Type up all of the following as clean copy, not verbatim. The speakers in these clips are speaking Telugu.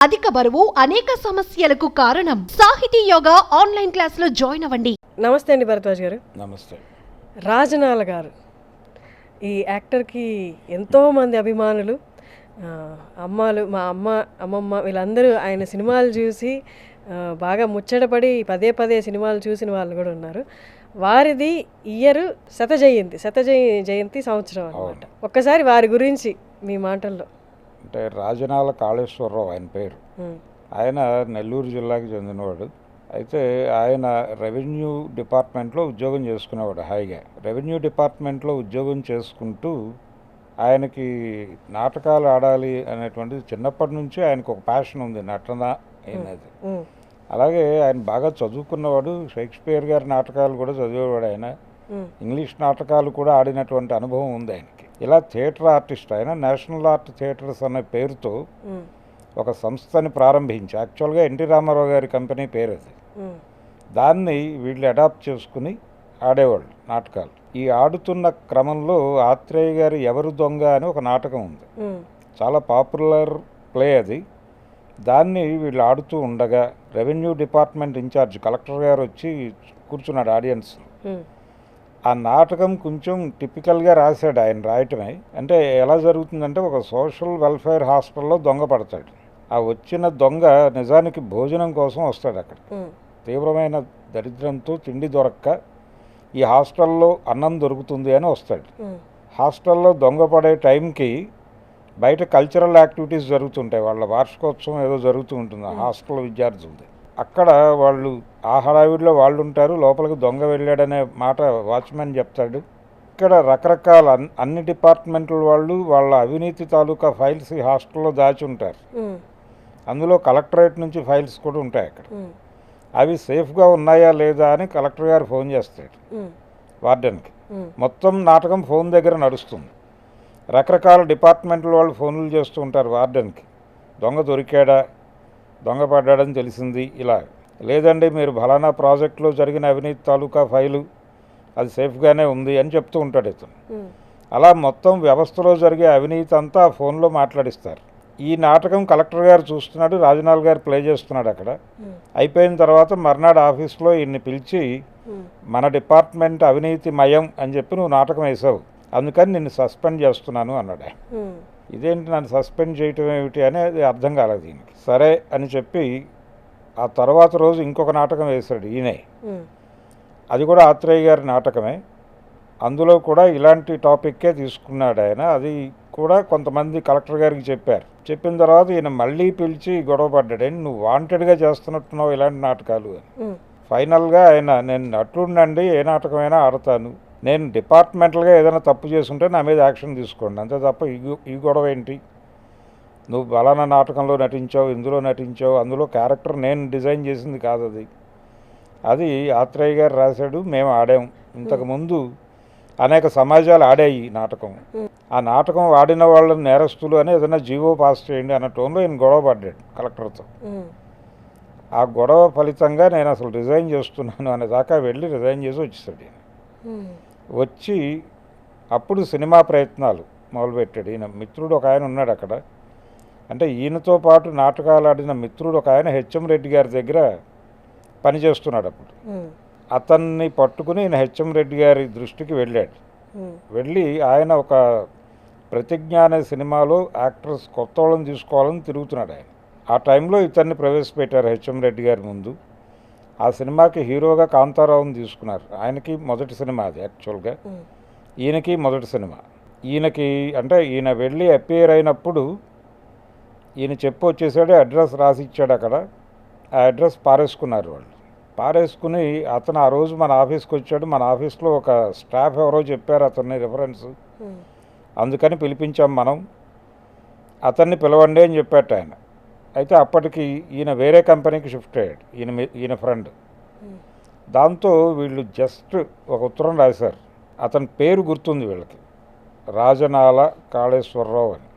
అధిక బరువు అనేక సమస్యలకు కారణం. సాహితీ యోగా ఆన్లైన్ క్లాసులో జాయిన్ అవ్వండి. నమస్తే అండి భరద్వాజ్ గారు. నమస్తే. రాజనాల గారు ఈ యాక్టర్కి ఎంతోమంది అభిమానులు, అమ్మాలు, మా అమ్మమ్మ వీళ్ళందరూ ఆయన సినిమాలు చూసి బాగా ముచ్చటపడి పదే పదే సినిమాలు చూసిన వాళ్ళు కూడా ఉన్నారు. వారిది ఇయర్ శత జయంతి సంవత్సరం అన్నమాట. ఒక్కసారి వారి గురించి మీ మాటల్లో. అంటే రాజనాల కాళేశ్వరరావు ఆయన పేరు. ఆయన నెల్లూరు జిల్లాకి చెందినవాడు. అయితే ఆయన రెవెన్యూ డిపార్ట్మెంట్లో ఉద్యోగం చేసుకునేవాడు హాయిగా. రెవెన్యూ డిపార్ట్మెంట్లో ఉద్యోగం చేసుకుంటూ ఆయనకి నాటకాలు ఆడాలి అనేటువంటిది చిన్నప్పటి నుంచి ఆయనకు ఒక ప్యాషన్ ఉంది, నటన అయినది. అలాగే ఆయన బాగా చదువుకున్నవాడు. షేక్స్పియర్ గారి నాటకాలు కూడా చదివేవాడు ఆయన. ఇంగ్లీష్ నాటకాలు కూడా ఆడినటువంటి అనుభవం ఉంది ఆయనకి. ఇలా థియేటర్ ఆర్టిస్ట్ ఆయన నేషనల్ ఆర్ట్ థియేటర్స్ అనే పేరుతో ఒక సంస్థని ప్రారంభించి, యాక్చువల్గా ఎన్టీ రామారావు గారి కంపెనీ పేరు అది. దాన్ని వీళ్ళు అడాప్ట్ చేసుకుని ఆడేవాళ్ళు నాటకాలు. ఈ ఆడుతున్న క్రమంలో ఆత్రేయ గారి ఎవరు దొంగ అని ఒక నాటకం ఉంది, చాలా పాపులర్ ప్లే అది. దాన్ని వీళ్ళు ఆడుతూ ఉండగా రెవెన్యూ డిపార్ట్మెంట్ ఇన్ఛార్జ్ కలెక్టర్ గారు వచ్చి కూర్చున్నాడు ఆడియన్స్. ఆ నాటకం కొంచెం టిపికల్గా రాశాడు ఆయన రాయటమే. అంటే ఎలా జరుగుతుందంటే, ఒక సోషల్ వెల్ఫేర్ హాస్టల్లో దొంగ పడతాడు. ఆ వచ్చిన దొంగ నిజానికి భోజనం కోసం వస్తాడు. అక్కడ తీవ్రమైన దరిద్రంతో తిండి దొరక్క ఈ హాస్టల్లో అన్నం దొరుకుతుంది అని వస్తాడు. హాస్టల్లో దొంగ పడే టైంకి బయట కల్చరల్ యాక్టివిటీస్ జరుగుతుంటాయి. వాళ్ళ వార్షికోత్సవం ఏదో జరుగుతూ ఉంటుంది ఆ హాస్టల్ విద్యార్థులది. అక్కడ వాళ్ళు ఆ హడావిడిలో వాళ్ళు ఉంటారు. లోపలికి దొంగ వెళ్ళాడనే మాట వాచ్మెన్ చెప్తాడు. ఇక్కడ రకరకాల అన్ని డిపార్ట్మెంట్ల వాళ్ళు వాళ్ళ అవినీతి తాలూకా ఫైల్స్ ఈ హాస్టల్లో దాచి ఉంటారు. అందులో కలెక్టరేట్ నుంచి ఫైల్స్ కూడా ఉంటాయి అక్కడ. అవి సేఫ్గా ఉన్నాయా లేదా అని కలెక్టర్ గారు ఫోన్ చేస్తాడు వార్డెన్కి. మొత్తం నాటకం ఫోన్ దగ్గర నడుస్తుంది. రకరకాల డిపార్ట్మెంట్ల వాళ్ళు ఫోన్లు చేస్తూ ఉంటారు వార్డెన్కి. దొంగ దొరికాడా, దొంగ పడ్డాడని తెలిసింది, ఇలా లేదండి మీరు ఫలానా ప్రాజెక్టులో జరిగిన అవినీతి తాలూకా ఫైలు అది సేఫ్గానే ఉంది అని చెప్తూ ఉంటాడు ఇతను. అలా మొత్తం వ్యవస్థలో జరిగే అవినీతి అంతా ఆ ఫోన్లో మాట్లాడిస్తారు. ఈ నాటకం కలెక్టర్ గారు చూస్తున్నాడు, రాజనాల్ గారు ప్లే చేస్తున్నాడు అక్కడ. అయిపోయిన తర్వాత మర్నాడు ఆఫీస్లో ఈయన్ని పిలిచి, మన డిపార్ట్మెంట్ అవినీతి మయం అని చెప్పి నువ్వు నాటకం వేసావు, అందుకని నిన్ను సస్పెండ్ చేస్తున్నాను అన్నాడు. ఇదేంటి నన్ను సస్పెండ్ చేయటం ఏమిటి అనేది అర్థం కాలేదు దీనికి. సరే అని చెప్పి ఆ తర్వాత రోజు ఇంకొక నాటకం వేశాడు ఈయనే. అది కూడా ఆత్రేయ గారి నాటకమే. అందులో కూడా ఇలాంటి టాపిక్కే తీసుకున్నాడు ఆయన. అది కూడా కొంతమంది కలెక్టర్ గారికి చెప్పారు. చెప్పిన తర్వాత ఈయన మళ్ళీ పిలిచి గొడవ పడ్డాడు. నువ్వు వాంటెడ్గా చేస్తున్నట్టున్నావు ఇలాంటి నాటకాలు అని. ఫైనల్గా ఆయన, నేను నటుడినండి, ఏ నాటకమైనా ఆడతాను, నేను డిపార్ట్మెంటల్గా ఏదైనా తప్పు చేసుంటే నా మీద యాక్షన్ తీసుకోండి, అంతే తప్ప ఈ గొడవ ఏంటి, నువ్వు బలానా నాటకంలో నటించావు, ఇందులో నటించావు, అందులో క్యారెక్టర్ నేను డిజైన్ చేసింది కాదు, అది ఆత్రేయ గారు రాశాడు, మేము ఆడాం. ఇంతకుముందు అనేక సమాజాలు ఆడాయి ఈ నాటకం. ఆ నాటకం ఆడిన వాళ్ళని నేరస్తులు అని ఏదైనా జీవో పాస్ చేయండి అన్న టోన్లో ఈయన గొడవ పడ్డాడు కలెక్టర్తో. ఆ గొడవ ఫలితంగా నేను అసలు రిజైన్ చేస్తున్నాను అనే దాకా వెళ్ళి రిజైన్ చేసి వచ్చేసాడు ఈయన. వచ్చి అప్పుడు సినిమా ప్రయత్నాలు మొదలుపెట్టాడు. ఈయన మిత్రుడు ఒక ఆయన ఉన్నాడు అక్కడ. అంటే ఈయనతో పాటు నాటకాలు ఆడిన మిత్రుడు ఒక ఆయన హెచ్ఎం రెడ్డి గారి దగ్గర పనిచేస్తున్నాడు అప్పుడు. అతన్ని పట్టుకుని ఈయన హెచ్ఎం రెడ్డి గారి దృష్టికి వెళ్ళాడు. వెళ్ళి ఆయన ఒక ప్రతిజ్ఞ అనే సినిమాలో యాక్టర్స్ కొత్త వాళ్ళని తీసుకోవాలని తిరుగుతున్నాడు ఆయన. ఆ టైంలో ఇతన్ని ప్రవేశపెట్టారు హెచ్ఎం రెడ్డి గారి ముందు. ఆ సినిమాకి హీరోగా కాంతారావుని తీసుకున్నారు. ఆయనకి మొదటి సినిమా అది యాక్చువల్గా, ఈయనకి మొదటి సినిమా. ఈయనకి అంటే ఈయన వెళ్ళి అపియర్ అయినప్పుడు ఈయన చెప్పి వచ్చేసాడు, అడ్రస్ రాసి ఇచ్చాడు అక్కడ. ఆ అడ్రస్ పారేసుకున్నారు వాళ్ళు. పారేసుకుని అతను ఆ రోజు మన ఆఫీస్కి వచ్చాడు. మన ఆఫీస్లో ఒక స్టాఫ్ ఎవరో చెప్పారు అతన్ని రిఫరెన్స్, అందుకని పిలిపించాం మనం, అతన్ని పిలవండి అని చెప్పాట ఆయన. అయితే అప్పటికి ఈయన వేరే కంపెనీకి షిఫ్ట్ అయ్యాడు, ఈయన ఫ్రెండ్. దాంతో వీళ్ళు జస్ట్ ఒక ఉత్తరం రాశారు. అతని పేరు గుర్తుంది వీళ్ళకి, రాజనాల కాళేశ్వరరావు అని.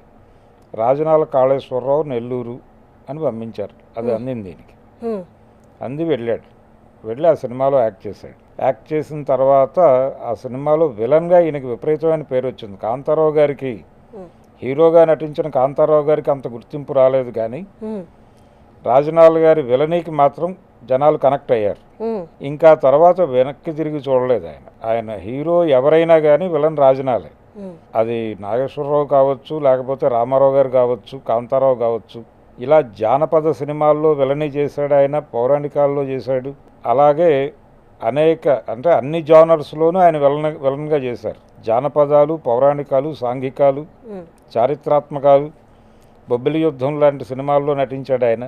రాజనాల కాళేశ్వరరావు నెల్లూరు అని పంపించారు. అది అందింది దీనికి. అంది వెళ్ళాడు. వెళ్ళి ఆ సినిమాలో యాక్ట్ చేశాడు. యాక్ట్ చేసిన తర్వాత ఆ సినిమాలో విలన్గా ఈయనకి విపరీతమైన పేరు వచ్చింది. కాంతారావు గారికి హీరోగా నటించిన కాంతారావు గారికి అంత గుర్తింపు రాలేదు, కానీ రాజనాల గారి విలనీకి మాత్రం జనాలు కనెక్ట్ అయ్యారు. ఇంకా తర్వాత వెనక్కి తిరిగి చూడలేదు ఆయన హీరో ఎవరైనా కానీ విలన్ రాజనాలే. అది నాగేశ్వరరావు కావచ్చు, లేకపోతే రామారావు గారు కావచ్చు, కాంతారావు కావచ్చు. ఇలా జానపద సినిమాల్లో విలనీ చేశాడు ఆయన, పౌరాణికాల్లో చేశాడు. అలాగే అనేక అంటే అన్ని జానర్స్లోనూ ఆయన విలన్గా చేశారు. జానపదాలు, పౌరాణికాలు, సాంఘికాలు, చారిత్రాత్మకాలు, బొబ్బిలి యుద్ధం లాంటి సినిమాల్లో నటించాడు ఆయన.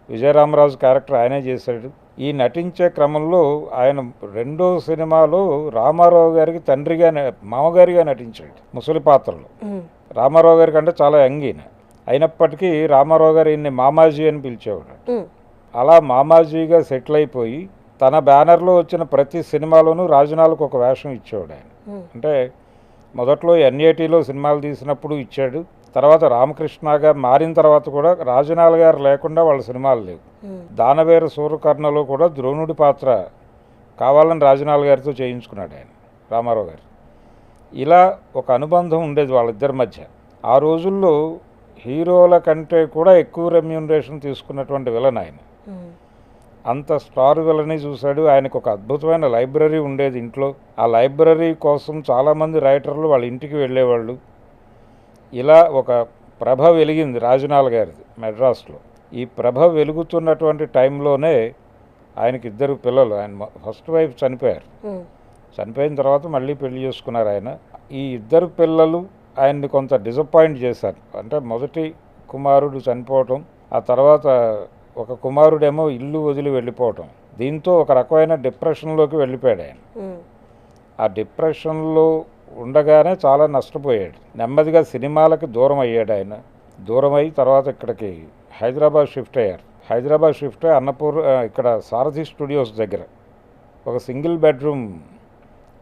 విజయరామరాజు క్యారెక్టర్ ఆయనే చేశాడు. ఈ నటించే క్రమంలో ఆయన రెండో సినిమాలో రామారావు గారికి తండ్రిగా మామగారిగా నటించాడు ముసలి పాత్రలో. రామారావు గారి కంటే చాలా యంగ్ ఈయన అయినప్పటికీ రామారావు గారు ఈయన్ని మామాజీ అని పిలిచేవాడు. అలా మామాజీగా సెటిల్ అయిపోయి తన బ్యానర్లో వచ్చిన ప్రతి సినిమాలోనూ రాజనాలకు ఒక వేషం ఇచ్చేవాడు ఆయన. అంటే మొదట్లో ఎన్ఏటీలో సినిమాలు తీసినప్పుడు ఇచ్చాడు. తర్వాత రామకృష్ణగా మారిన తర్వాత కూడా రాజనాల గారు లేకుండా వాళ్ళ సినిమాలు లేవు. దానవేర సూర్యకర్ణలో కూడా ద్రోణుడి పాత్ర కావాలని రాజనాల గారితో చేయించుకున్నాడు ఆయన రామారావు గారు. ఇలా ఒక అనుబంధం ఉండేది వాళ్ళిద్దరి మధ్య. ఆ రోజుల్లో హీరోల కంటే కూడా ఎక్కువ రెమ్యూనరేషన్ తీసుకున్నటువంటి విలన్ ఆయన. అంత స్టార్ విలని చూశాడు. ఆయనకు ఒక అద్భుతమైన లైబ్రరీ ఉండేది ఇంట్లో. ఆ లైబ్రరీ కోసం చాలామంది రైటర్లు వాళ్ళ ఇంటికి వెళ్ళేవాళ్ళు. ఇలా ఒక ప్రభ వెలిగింది రాజనాల గారిది మెడ్రాస్లో. ఈ ప్రభ వెలుగుతున్నటువంటి టైంలోనే ఆయనకి ఇద్దరు పిల్లలు. ఆయన ఫస్ట్ వైఫ్ చనిపోయారు. చనిపోయిన తర్వాత మళ్ళీ పెళ్లి చేసుకున్నారు ఆయన. ఈ ఇద్దరు పిల్లలు ఆయన్ని కొంత డిసప్పాయింట్ చేశారు. అంటే మొదటి కుమారుడు చనిపోవటం, ఆ తర్వాత ఒక కుమారుడేమో ఇల్లు వదిలి వెళ్ళిపోవటం. దీంతో ఒక రకమైన డిప్రెషన్లోకి వెళ్ళిపోయాడు ఆయన. ఆ డిప్రెషన్లో ఉండగానే చాలా నష్టపోయాడు. నెమ్మదిగా సినిమాలకి దూరం అయ్యాడు ఆయన. దూరం అయ్యి తర్వాత ఇక్కడికి హైదరాబాద్ షిఫ్ట్ అయ్యారు. హైదరాబాద్ షిఫ్ట్ అయ్యి ఇక్కడ సారథి స్టూడియోస్ దగ్గర ఒక సింగిల్ బెడ్రూమ్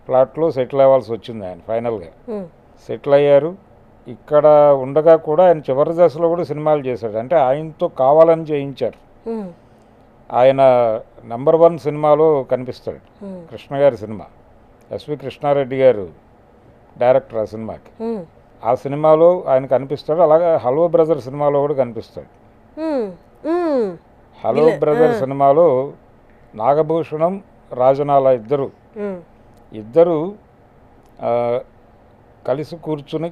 ఫ్లాట్లో సెటిల్ అవ్వాల్సి వచ్చింది ఆయన. ఫైనల్గా సెటిల్ అయ్యారు. ఇక్కడ ఉండగా కూడా ఆయన చివరి దశలో కూడా సినిమాలు చేశాడు. అంటే ఆయనతో కావాలని చేయించారు. ఆయన నెంబర్ 1 సినిమాలో కనిపిస్తాడు. కృష్ణ గారి సినిమా, ఎస్వి కృష్ణారెడ్డి గారు డైరెక్టర్ ఆ సినిమాకి. ఆ సినిమాలో ఆయన కనిపిస్తాడు. అలాగే హలో బ్రదర్ సినిమాలో కూడా కనిపిస్తాడు. హలో బ్రదర్ సినిమాలో నాగభూషణం, రాజనాల ఇద్దరు కలిసి కూర్చుని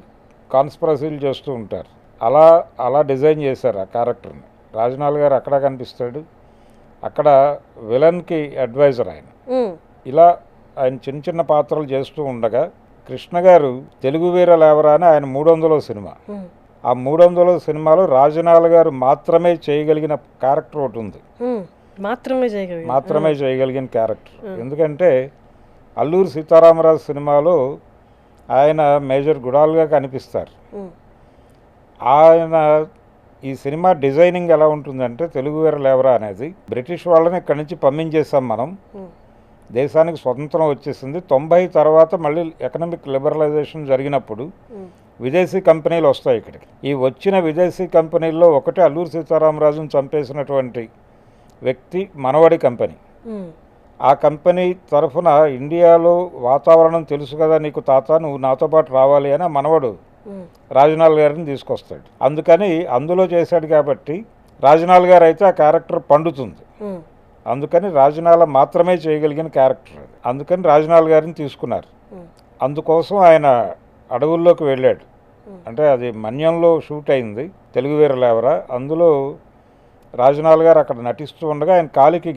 కాన్స్పిరసీలు చేస్తూ ఉంటారు. అలా డిజైన్ చేశారు ఆ క్యారెక్టర్ని. రాజనాల గారు అక్కడ కనిపిస్తాడు. అక్కడ విలన్కి అడ్వైజర్ ఆయన. ఇలా ఆయన చిన్న చిన్న పాత్రలు చేస్తూ ఉండగా కృష్ణ గారు తెలుగు వీర లేవరా అని ఆయన 300వ సినిమా. ఆ 300వ సినిమాలో రాజనాల గారు మాత్రమే చేయగలిగిన క్యారెక్టర్ ఒకటి ఉంది. మాత్రమే చేయగలిగిన క్యారెక్టర్. ఎందుకంటే అల్లూరి సీతారామరాజు సినిమాలో ఆయన మేజర్ గుడాల్గా కనిపిస్తారు. ఆయన ఈ సినిమా డిజైనింగ్ ఎలా ఉంటుందంటే తెలుగు వీర లేవరా అనేది బ్రిటిష్ వాళ్ళని ఇక్కడి నుంచి పంపించేసాం మనం. దేశానికి స్వతంత్రం వచ్చేసింది. 90 తర్వాత మళ్ళీ ఎకనామిక్ లిబరలైజేషన్ జరిగినప్పుడు విదేశీ కంపెనీలు వస్తాయి ఇక్కడికి. ఈ వచ్చిన విదేశీ కంపెనీల్లో ఒకటి అల్లూరి సీతారామరాజును చంపేసినటువంటి వ్యక్తి మనవడి కంపెనీ. ఆ కంపెనీ తరఫున ఇండియాలో వాతావరణం తెలుసు కదా నీకు తాత, నువ్వు నాతో పాటు రావాలి అని ఆ మనవడు రాజనాల గారిని తీసుకొస్తాడు. అందుకని అందులో చేశాడు కాబట్టి రాజనాల గారు అయితే ఆ క్యారెక్టర్ పండుతుంది. అందుకని రాజనాల మాత్రమే చేయగలిగిన క్యారెక్టర్ అది. అందుకని రాజనాల గారిని తీసుకున్నారు. అందుకోసం ఆయన అడవుల్లోకి వెళ్ళాడు. అంటే అది మన్యంలో షూట్ అయింది తెలుగు వీర లేవరా. అందులో రాజనాల గారు అక్కడ నటిస్తూ ఉండగా ఆయన కాలికి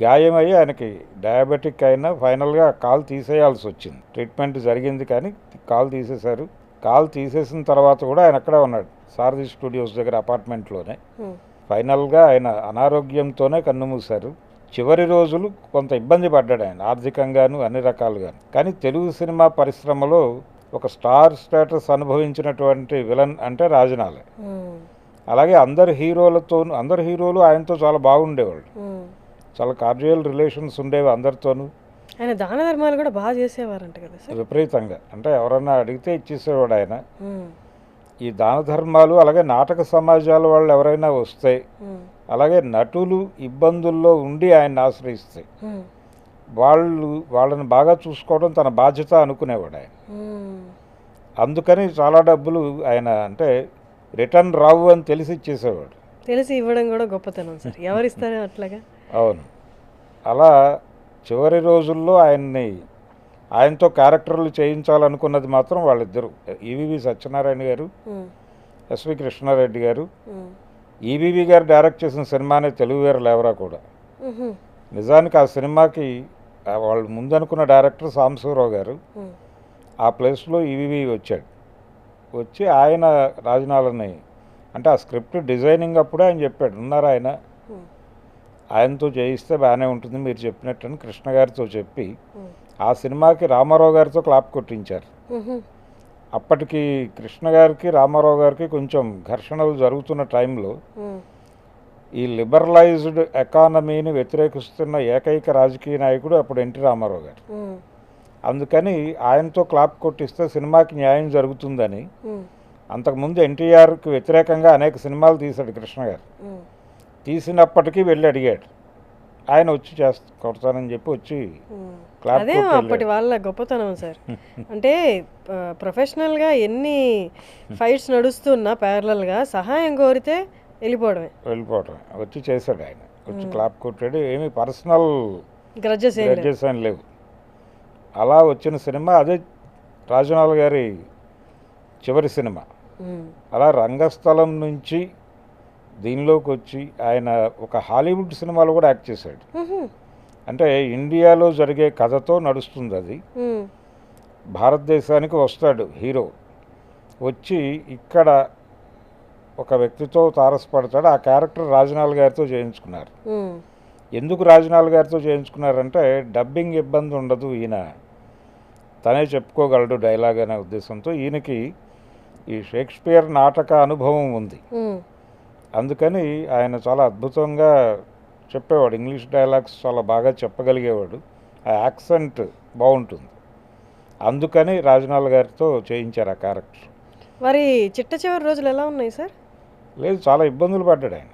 గాయమయ్యి ఆయనకి డయాబెటిక్ అయినా ఫైనల్గా కాలు తీసేయాల్సి వచ్చింది. ట్రీట్మెంట్ జరిగింది కానీ కాలు తీసేశారు. కాలు తీసేసిన తర్వాత కూడా ఆయన అక్కడే ఉన్నాడు సారథి స్టూడియోస్ దగ్గర అపార్ట్మెంట్లోనే. ఫైనల్గా ఆయన అనారోగ్యంతోనే కన్నుమూశారు. చివరి రోజులు కొంత ఇబ్బంది పడ్డాడు ఆయన ఆర్థికంగాను అన్ని రకాలుగాను. కానీ తెలుగు సినిమా పరిశ్రమలో ఒక స్టార్ స్టేటస్ అనుభవించినటువంటి విలన్ అంటే రాజనాలే. అలాగే అందరు హీరోలు ఆయనతో చాలా బాగుండేవాళ్ళు. చాలా కార్డియల్ రిలేషన్స్ ఉండేవి అందరితోనూ. ఆయన దాన ధర్మాలు కూడా బాగా చేసేవారంట కదా సార్. విపరీతంగా. అంటే ఎవరన్నా అడిగితే ఇచ్చేసేవాడు ఆయన. ఈ దాన ధర్మాలు అలాగే నాటక సమాజాల వాళ్ళు ఎవరైనా వస్తే, అలాగే నటులు ఇబ్బందుల్లో ఉండి ఆయన్ని ఆశ్రయిస్తే వాళ్ళని బాగా చూసుకోవడం తన బాధ్యత అనుకునేవాడు ఆయన. అందుకని చాలా డబ్బులు ఆయన అంటే రిటర్న్ రావు అని తెలిసి ఇచ్చేసేవాడు. తెలిసి ఇవ్వడం కూడా గొప్పతనం సార్. ఎవరిస్తారు అట్లాగా? అవును. అలా చివరి రోజుల్లో ఆయనతో క్యారెక్టర్లు చేయించాలనుకున్నది మాత్రం వాళ్ళిద్దరు, ఈవీవి సత్యనారాయణ గారు, ఉమ్, ఎస్వి కృష్ణారెడ్డి గారు. ఉమ్, ఈవీవి గారు డైరెక్ట్ చేసిన సినిమానే తెలుగు వేరు లేవరా కూడా. ఉహు, నిజానికి ఆ సినిమాకి వాళ్ళు ముందు అనుకున్న డైరెక్టర్ సాంబశివరావు గారు, ఉమ్, ఆ ప్లేస్లో ఈవీవి వచ్చాడు. వచ్చి ఆయన రాజనాలని అంటే ఆ స్క్రిప్ట్ డిజైనింగ్ అప్పుడే ఆయన చెప్పాడు, ఉన్నారు ఆయన, ఉమ్, ఆయనతో చేయిస్తే బాగానే ఉంటుంది మీరు చెప్పినట్టని కృష్ణ గారితో చెప్పి ఉమ్, ఆ సినిమాకి రామారావు గారితో క్లాప్ కొట్టించారు. ఉహు, అప్పటికి కృష్ణ గారికి రామారావు గారికి కొంచెం ఘర్షణలు జరుగుతున్న టైంలో ఉమ్, ఈ లిబరలైజ్డ్ ఎకానమీని వ్యతిరేకిస్తున్న ఏకైక రాజకీయ నాయకుడు అప్పుడు ఎన్టీ రామారావు గారు. ఉమ్, అందుకని ఆయనతో క్లాప్ కొట్టిస్తే సినిమాకి న్యాయం జరుగుతుందని ఉమ్, అంతకుముందు ఎన్టీఆర్కి వ్యతిరేకంగా అనేక సినిమాలు తీశాడు కృష్ణ గారు. ఉమ్. తీసినప్పటికీ వెళ్ళి అడిగాడు, ఆయన వచ్చి కొడతానని చెప్పి వచ్చి క్లాప్ అదే కొట్టి అప్పటి వాళ్ళ గొప్పతనం సార్. అంటే ప్రొఫెషనల్గా ఎన్ని ఫైట్స్ నడుస్తున్నా ప్యారలల్గా సహాయం కోరితే వెళ్ళిపోవటం వచ్చి చేశాడు ఆయన, వచ్చి క్లాప్ కొట్టాడు. ఏమి పర్సనల్ గ్రడ్జెస్ ఏం లేవు. గ్రడ్జెస్ అని లేవు. అలా వచ్చిన సినిమా అదే రాజనాల్ గారి చివరి సినిమా. ఉమ్, అలా రంగస్థలం నుంచి దీనిలోకి వచ్చి ఆయన ఒక హాలీవుడ్ సినిమాలో కూడా యాక్ట్ చేశాడు. ఉహు, అంటే ఇండియాలో జరిగే కథతో నడుస్తుంది అది. ఉమ్, భారతదేశానికి వస్తాడు హీరో, వచ్చి ఇక్కడ ఒక వ్యక్తితో తారసపడతాడు. ఆ క్యారెక్టర్ రాజనాల్ గారితో చేయించుకున్నారు. ఉమ్, ఎందుకు రాజనాల్ గారితో చేయించుకున్నారంటే డబ్బింగ్ ఇబ్బంది ఉండదు, ఈయన తనే చెప్పుకోగలడు డైలాగ్ అనే ఉద్దేశంతో. ఈయనకి ఈ షేక్స్పియర్ నాటక అనుభవం ఉంది. ఉమ్, అందుకని ఆయన చాలా అద్భుతంగా చెప్పేవాడు, ఇంగ్లీష్ డైలాగ్స్ చాలా బాగా చెప్పగలిగేవాడు, ఆ యాక్సెంట్ బాగుంటుంది. అందుకని రాజనాల్ గారితో చేయించారు ఆ క్యారెక్టర్. మరి చిట్ట చివరి రోజులు ఎలా ఉన్నాయి సార్? లేదు, చాలా ఇబ్బందులు పడ్డాడు ఆయన,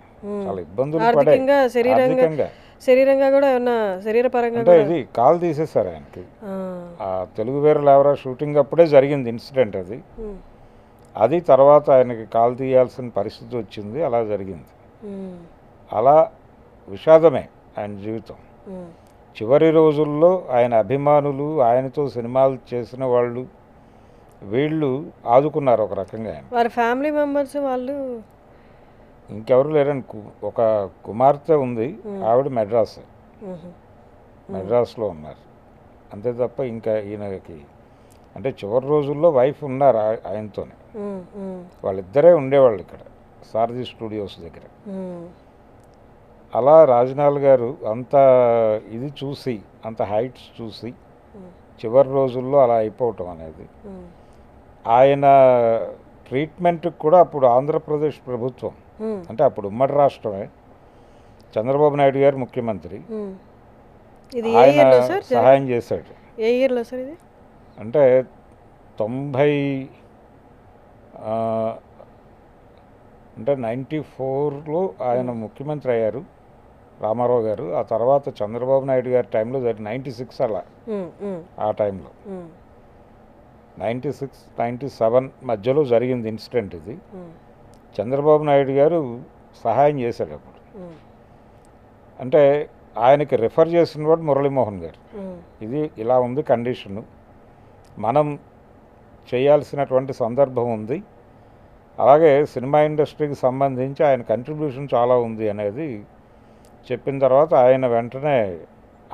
చాలా ఇబ్బందులు పడ్డాయి ఆర్థికంగా, ఆర్థికంగా. శరీరంగా కూడా ఏమన్నా శరీరపరంగా అంటే కూడా? ఇది కాల్ తీసేశారు ఆయనకి. ఆ, ఆ తెలుగు వేరు లేవరా షూటింగ్ అప్పుడే జరిగింది ఇన్సిడెంట్ అది. ఉమ్, అది తర్వాత ఆయనకి కాల్ తీయాల్సిన పరిస్థితి వచ్చింది, అలా జరిగింది. ఉమ్, అలా విషాదమే ఆయన జీవితం. ఉమ్, చివరి రోజుల్లో ఆయన అభిమానులు, ఆయనతో సినిమాలు చేసిన వాళ్ళు, వీళ్ళు ఆదుకున్నారు ఒక రకంగా ఆయన. వారి ఫ్యామిలీ మెంబర్స్ వాళ్ళు? ఇంకెవరు లేరని ఒక కుమార్తె ఉంది, ఆవిడ మెడ్రాస్, ఉహు, మెడ్రాస్లో ఉన్నారు. అంతే తప్ప ఇంకా ఈయనకి అంటే చివరి రోజుల్లో వైఫ్ ఉన్నారు ఆయనతోనే. ఉమ్, ఉమ్, వాళ్ళిద్దరే ఉండేవాళ్ళు ఇక్కడ సారథి స్టూడియోస్ దగ్గర. ఉమ్, అలా రాజనాల్ గారు అంత ఇది చూసి, అంత హైట్స్ చూసి చివరి రోజుల్లో అలా అయిపోవటం అనేది, ఉమ్, ఆయన ట్రీట్మెంట్కి కూడా అప్పుడు ఆంధ్రప్రదేశ్ ప్రభుత్వం, ఉమ్, అంటే అప్పుడు ఉమ్మడి రాష్ట్రమే, చంద్రబాబు నాయుడు గారు ముఖ్యమంత్రి, ఉమ్. ఇది ఏ ఆయన ఇయర్లో సార్? సహాయం చేశాడు. ఏ ఇయర్లో సార్ ఇది? అంటే 90 అంటే 94లో ఆయన ముఖ్యమంత్రి అయ్యారు రామారావు గారు. ఆ తర్వాత చంద్రబాబు నాయుడు గారి టైంలో 96 అలా, ఉమ్, ఉమ్, ఆ టైంలో ఉమ్, 96, 97 మధ్యలో జరిగింది ఇన్సిడెంట్ ఇది. ఉమ్, చంద్రబాబు నాయుడు గారు సహాయం చేశాడు అప్పుడు. ఉమ్, అంటే ఆయనకి రిఫర్ చేసిన వాడు మురళీమోహన్ గారు. ఉమ్, ఇది ఇలా ఉంది కండిషను, మనం చేయాల్సినటువంటి సందర్భం ఉంది, అలాగే సినిమా ఇండస్ట్రీకి సంబంధించి ఆయన కంట్రిబ్యూషన్ చాలా ఉంది అనేది చెప్పిన తర్వాత ఆయన వెంటనే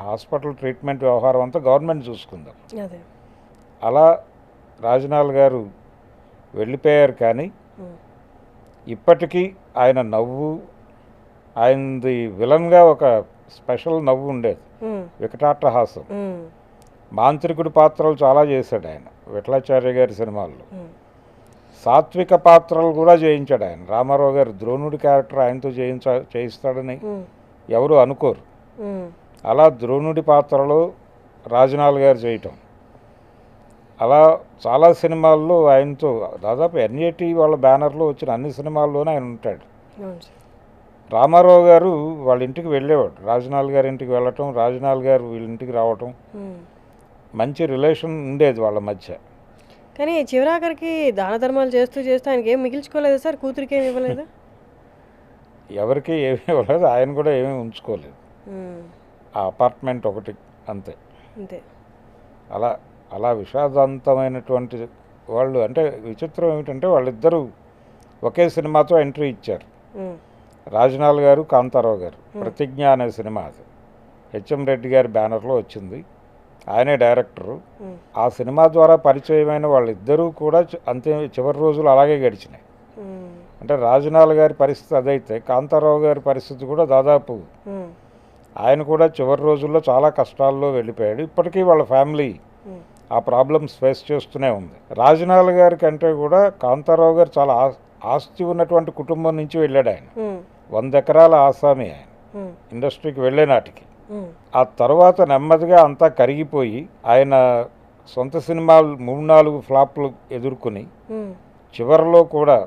హాస్పిటల్ ట్రీట్మెంట్ వ్యవహారం అంతా గవర్నమెంట్ చూసుకుందాం, అదే. అలా రాజనాల్ గారు వెళ్ళిపోయారు. కానీ ఉమ్, ఇప్పటికీ ఆయన నవ్వు, ఆయనది విలన్గా ఒక స్పెషల్ నవ్వు ఉండేది, ఉమ్, వికటాట్టహాసం. ఉమ్, మాంత్రికుడి పాత్రలు చాలా చేశాడు ఆయన విఠలాచార్య గారి సినిమాల్లో. ఉమ్, సాత్విక పాత్రలు కూడా చేయించాడు ఆయన. రామారావు గారు ద్రోణుడి క్యారెక్టర్ ఆయనతో చేయిస్తాడని ఉమ్, ఎవరు అనుకోరు. ఉమ్, అలా ద్రోణుడి పాత్రలో రాజనాల్ గారు చేయటం, అలా చాలా సినిమాల్లో ఆయనతో దాదాపు ఎన్ఏటి వాళ్ళ బ్యానర్లో వచ్చిన అన్ని సినిమాల్లోనే ఆయన ఉంటాడు. అవును సార్. రామారావు గారు వాళ్ళ ఇంటికి వెళ్ళేవాడు, రాజనాల్ గారి ఇంటికి వెళ్ళటం, రాజనాల్ గారు వీళ్ళ ఇంటికి రావటం, ఉమ్. మంచి రిలేషన్ ఉండేది వాళ్ళ మధ్య. కానీ చివరాఖరికి దాన ధర్మాలు చేస్తూ చేస్తూ ఆయనకి ఏం మిగిల్చుకోలేదు సార్? కూతురికి ఏమి ఇవ్వలేదా? ఎవరికి ఏమీ ఇవ్వలేదు, ఆయన కూడా ఏమీ ఉంచుకోలేదు. ఉమ్, ఆ అపార్ట్మెంట్ ఒకటి అంతే. అంతే. అలా అలా విషాదాంతమైనటువంటి వాళ్ళు. అంటే విచిత్రం ఏమిటంటే వాళ్ళిద్దరూ ఒకే సినిమాతో ఎంట్రీ ఇచ్చారు. ఉమ్, రాజనాల్ గారు, కాంతారావు గారు. ప్రతిజ్ఞ అనే సినిమా అది హెచ్ఎం రెడ్డి గారి బ్యానర్లో వచ్చింది. ఆయనే డైరెక్టరు. ఉమ్, ఆ సినిమా ద్వారా పరిచయమైన వాళ్ళిద్దరూ కూడా అంతే చివరి రోజులు అలాగే గడిచినాయి. ఉమ్, అంటే రాజనాల్ గారి పరిస్థితి అదైతే కాంతారావు గారి పరిస్థితి కూడా దాదాపు ఉమ్, ఆయన కూడా చివరి రోజుల్లో చాలా కష్టాల్లో వెళ్ళిపోయాడు. ఇప్పటికీ వాళ్ళ ఫ్యామిలీ ఉమ్, ఆ ప్రాబ్లమ్స్ ఫేస్ చేస్తూనే ఉంది. రాజనాల్ గారి కంటే కూడా కాంతారావు గారు చాలా ఆస్తి ఉన్నటువంటి కుటుంబం నుంచి వెళ్ళాడు ఆయన. ఉమ్, 100 ఎకరాల ఆసామి ఆయన ఉమ్, ఇండస్ట్రీకి వెళ్ళే నాటికి. ఉమ్, ఆ తర్వాత నెమ్మదిగా అంతా కరిగిపోయి ఆయన సొంత సినిమాలు 3-4 ఫ్లాప్లు ఎదుర్కొని ఉమ్, చివరిలో కూడా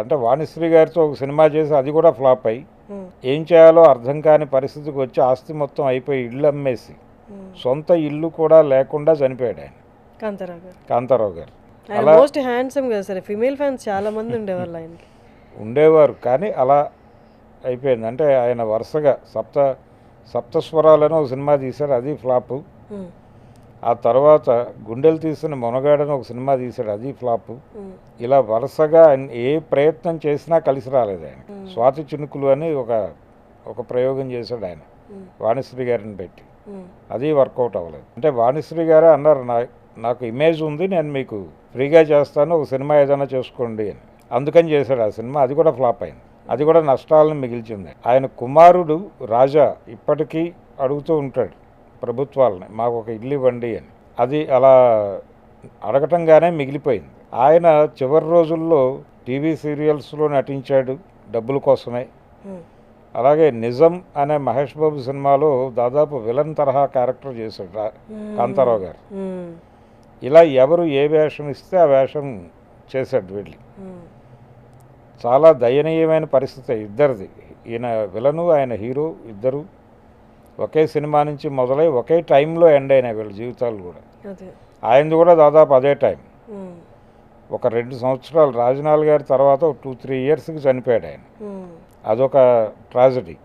అంటే వాణిశ్రీ గారితో ఒక సినిమా చేసి అది కూడా ఫ్లాప్ అయ్యి ఉమ్, ఏం చేయాలో అర్థం కాని పరిస్థితికి వచ్చి ఆస్తి మొత్తం అయిపోయి ఇల్లు అమ్మేసి ఉమ్. సొంత ఇల్లు కూడా లేకుండా చనిపోయాడు ఆయన కాంతారావు గారు. ఆయన మోస్ట్ హ్యాండ్సమ్ కదా సార్. ఫిమేల్ ఫ్యాన్స్ చాలా మంది ఉండేవాళ్ళు ఆయనకి. ఉండేవారు, కానీ అలా అయిపోయింది. అంటే ఆయన వరుసగా సప్తస్వరాలను ఒక సినిమా తీశాడు, అది ఫ్లాపు. ఉమ్, ఆ తర్వాత గుండెలు తీసిన మొనగాడని ఒక సినిమా తీశాడు, అది ఫ్లాపు. ఉమ్, ఇలా వరుసగా ఏ ప్రయత్నం చేసినా కలిసి రాలేదు ఆయన. స్వాతి చినుకులు అని ఒక ప్రయోగం చేశాడు ఆయన వాణిశ్రీ గారిని పెట్టి, ఉమ్, అది వర్కౌట్ అవ్వలేదు. అంటే వాణిశ్రీ గారే అన్నారు, నాకు ఇమేజ్ ఉంది, నేను మీకు ఫ్రీగా చేస్తాను, ఒక సినిమా ఏదైనా చేసుకోండి అని. అందుకని చేశాడు ఆ సినిమా. అది కూడా ఫ్లాప్ అయింది, అది కూడా నష్టాలను మిగిల్చింది. ఆయన కుమారుడు రాజా ఇప్పటికీ అడుగుతూ ఉంటాడు ప్రభుత్వాలని, మాకు ఒక ఇల్లు ఇవ్వండి అని. అది అలా అడగటంగానే మిగిలిపోయింది. ఆయన చివరి రోజుల్లో టీవీ సీరియల్స్లో నటించాడు డబ్బుల కోసమే. ఉమ్, అలాగే నిజం అనే మహేష్ బాబు సినిమాలో దాదాపు విలన్ తరహా క్యారెక్టర్ చేశాడు కాంతారావు గారు. ఉమ్, ఇలా ఎవరు ఏ వేషం ఇస్తే ఆ వేషం చేశాడు వెళ్ళి. ఉమ్, చాలా దయనీయమైన పరిస్థితి ఇద్దరిది. ఈయన విలను, ఆయన హీరో ఇద్దరు ఒకే సినిమా నుంచి మొదలై ఒకే టైంలో ఎండ్ అయినాయి వీళ్ళ జీవితాలు కూడా. అదే. ఆయనది కూడా దాదాపు అదే టైం. ఉమ్, ఒక 2 సంవత్సరాలు రాజనాల్ గారి తర్వాత 2-3 ఇయర్స్కి చనిపోయాడు ఆయన. ఉమ్, అదొక ట్రాజడీ.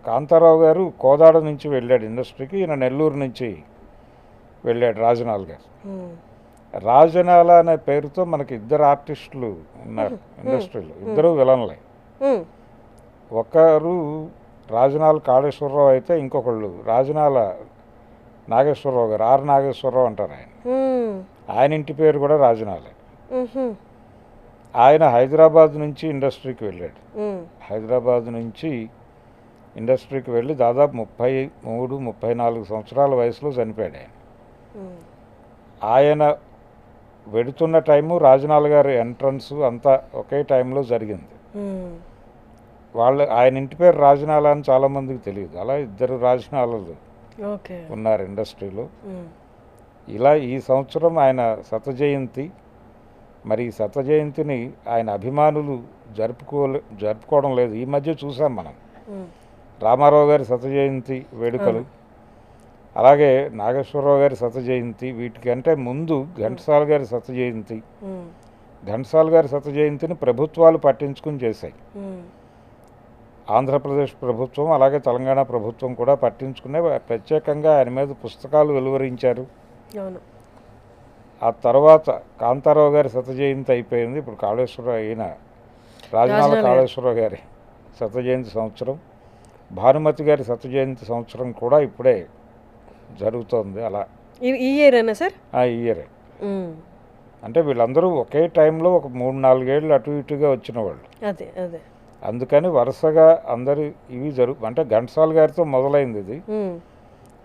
కాంతారావు గారు కోదాడ నుంచి వెళ్ళాడు ఇండస్ట్రీకి, ఈయన నెల్లూరు నుంచి వెళ్ళాడు రాజనాల్ గారు. ఉమ్, రాజనాల అనే పేరుతో మనకి 2 ఆర్టిస్టులు ఉన్నారు ఇండస్ట్రీలో, ఇద్దరు విలన్లే. ఉమ్, ఒకరు రాజనాల కాళేశ్వరరావు అయితే ఇంకొకళ్ళు రాజనాల నాగేశ్వరరావు గారు, ఆర్ నాగేశ్వరరావు అంటారు ఆయన. ఉమ్, ఆయన ఇంటి పేరు కూడా రాజనాలే. ఉహు, ఆయన హైదరాబాద్ నుంచి ఇండస్ట్రీకి వెళ్ళాడు. ఉమ్, హైదరాబాద్ నుంచి ఇండస్ట్రీకి వెళ్ళి దాదాపు 33-34 సంవత్సరాల వయసులో చనిపోయాడు ఆయన. ఉమ్, ఆయన వెడుతున్న టైము రాజనాల్ గారి ఎంట్రన్స్ అంతా ఒకే టైంలో జరిగింది. ఉమ్, ఆయన ఇంటి పేరు రాజనాల అని చాలామందికి తెలియదు. అలా 2 రాజనాలలు ఓకే. ఉన్నారు ఇండస్ట్రీలో. ఉమ్, ఇలా ఈ సంవత్సరం ఆయన జయంతి. మరి ఈ జయంతిని ఆయన అభిమానులు జరుపుకోవడం లేదు. ఈ మధ్య చూసాం మనం ఉమ్, రామారావు గారి జయంతి వేడుకలు, అలాగే నాగేశ్వరరావు గారి జయంతి. వీటికంటే ముందు ఘంటసాల గారి జయంతి. ఉమ్, ఘంటసాల గారి జయంతిని ప్రభుత్వాలు పట్టించుకుని చేశాయి. ఉమ్, ఆంధ్రప్రదేశ్ ప్రభుత్వం అలాగే తెలంగాణ ప్రభుత్వం కూడా పట్టించుకునే ప్రత్యేకంగా ఆయన మీద పుస్తకాలు వెలువరించారు. అవును. ఆ తర్వాత కాంతారావు గారి జయంతి అయిపోయింది. ఇప్పుడు ఈయన రాజనాల కాళేశ్వరరావు గారి జయంతి సంవత్సరం, భానుమతి గారి జయంతి సంవత్సరం కూడా ఇప్పుడే జరుగుతోంది. అలా ఈ ఇయర్ అయినా సార్? ఈ ఇయరే. అంటే వీళ్ళందరూ ఒకే టైంలో ఒక 3-4 ఏళ్ళు అటు ఇటుగా వచ్చిన వాళ్ళు. అదే అదే. అందుకని వరుసగా అందరు ఇవి అంటే ఘంటసాల గారితో మొదలైంది ఇది.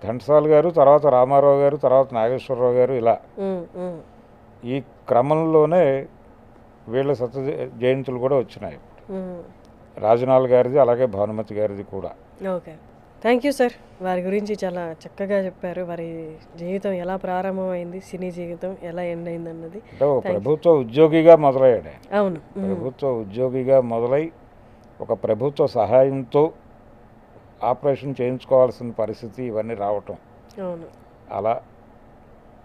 ఘంటసాల గారు, తర్వాత రామారావు గారు, తర్వాత నాగేశ్వరరావు గారు, ఇలా ఈ క్రమంలోనే వీళ్ళ జయంతులు కూడా వచ్చినాయి. రాజనాల్ గారిది అలాగే భానుమతి గారిది కూడా. Okay, thank you sir. వారి గురించి చాలా చక్కగా చెప్పారు. వారి జీవితం ఎలా ప్రారంభమైంది, సినీ జీవితం ఎలా ఎండ్ అయింది అన్నది. అంటే ఒక ప్రభుత్వ ఉద్యోగిగా మొదలయ్యాడు. అవును, ప్రభుత్వ ఉద్యోగిగా మొదలై ఒక ప్రభుత్వ సహాయంతో ఆపరేషన్ చేయించుకోవాల్సిన పరిస్థితి ఇవన్నీ రావటం. అవును. అలా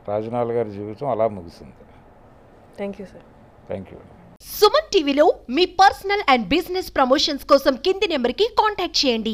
రాజనాల్ గారి జీవితం అలా ముగిసింది. Thank you sir. Thank you. Suman టీవీలో మీ పర్సనల్ అండ్ బిజినెస్ ప్రమోషన్స్ కోసం కింది నెంబర్కి కాంటాక్ట్ చేయండి.